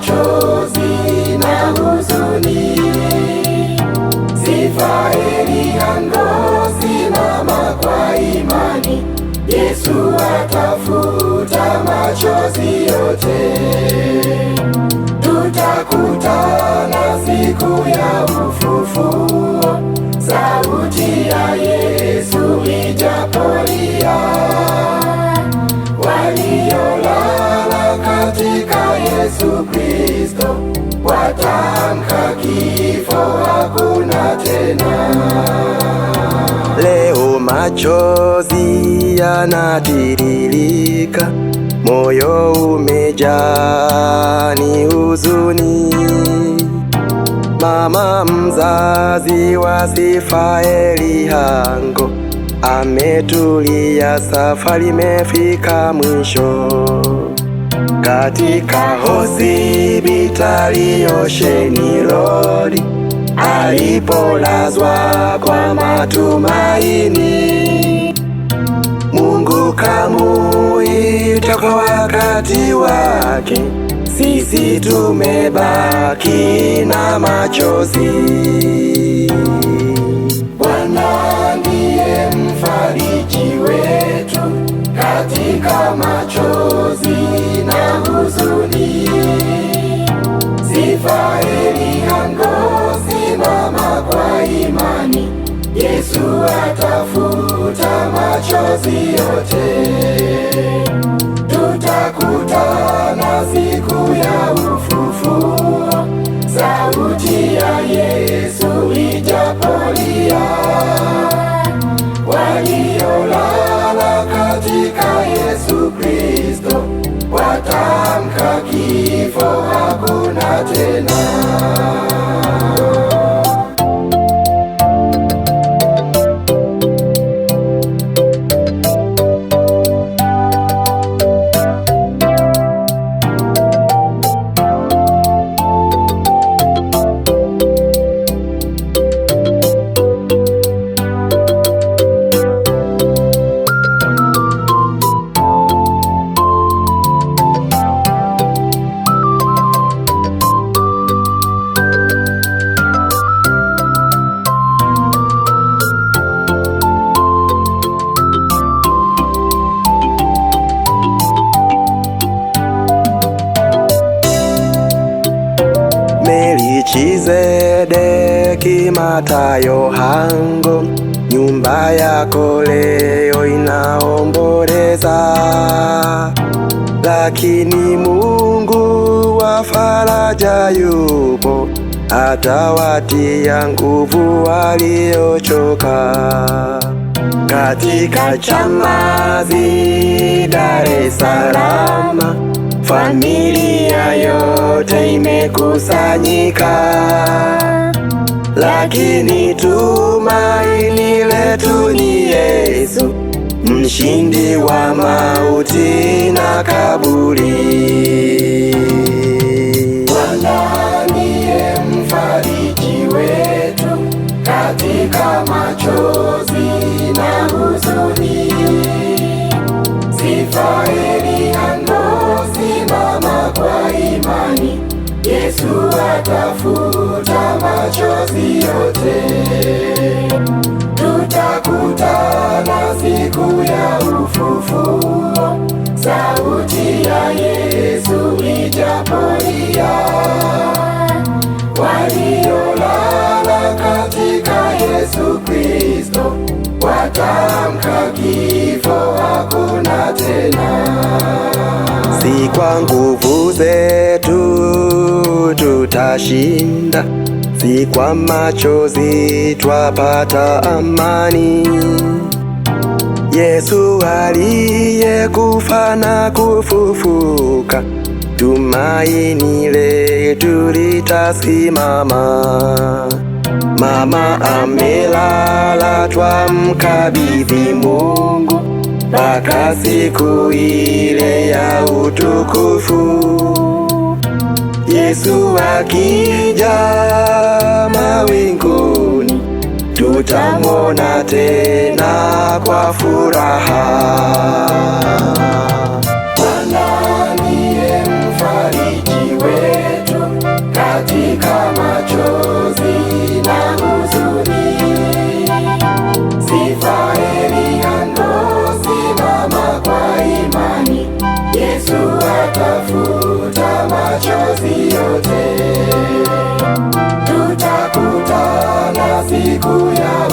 machozi na huzuni. Sifa Elihango, simama kwa imani, Yesu atafuta machozi yote. Tutakutana siku ya ufufuo, sauti ya Yesu ijapolia. Waliolala katika Yesu Kristo watamka kifo hakuna tena. Leo machozi yanatiririka, moyo umejaa ni huzuni. Mama mzazi wa Sifa Elihango ametulia, safari imefika mwisho. Katika hospitali Ocean Road alipolazwa kwa matumaini, Mungu kamuita kwa wakati wake. Sisi tumebaki na machozi. Bwana ndiye mfariji wetu katika machozi na huzuni. Sifa Elihango, simama kwa imani, Yesu atafuta machozi yote. Tutakutana siku ya ufufuo, sauti ya Yesu ijapolia. Waliolala katika Yesu Kristo watamka kifo hakuna tena. Melkizedeki, Matayo, Hango, nyumba yako leo inaomboleza, lakini Mungu wa faraja yupo, atawatia nguvu waliochoka. Katika Chamazi, Dar es Salaam, familia yote imekusanyika, lakini tumaini letu ni Yesu, mshindi wa mauti na kaburi. Bwana ndiye mfariji wetu katika machozi na huzuni. Sifa Elihango, simama kwa imani, Yesu atafuta machozi yote. Tutakutana siku ya ufufuo, sauti ya Yesu ijapolia. Waliolala katika Yesu Kristo watamka kifo hakuna tena. Si kwa nguvu zetu tutashinda, si kwa machozi twapata amani. Yesu aliyekufa na kufufuka, tumaini letu litasimama. Mama amelala, twamkabidhi Mungu mpaka siku ile ya utukufu. Yesu akija mawinguni, tutamwona tena kwa furaha. Bwana ndiye mfariji wetu yote. Tutakutana siku ya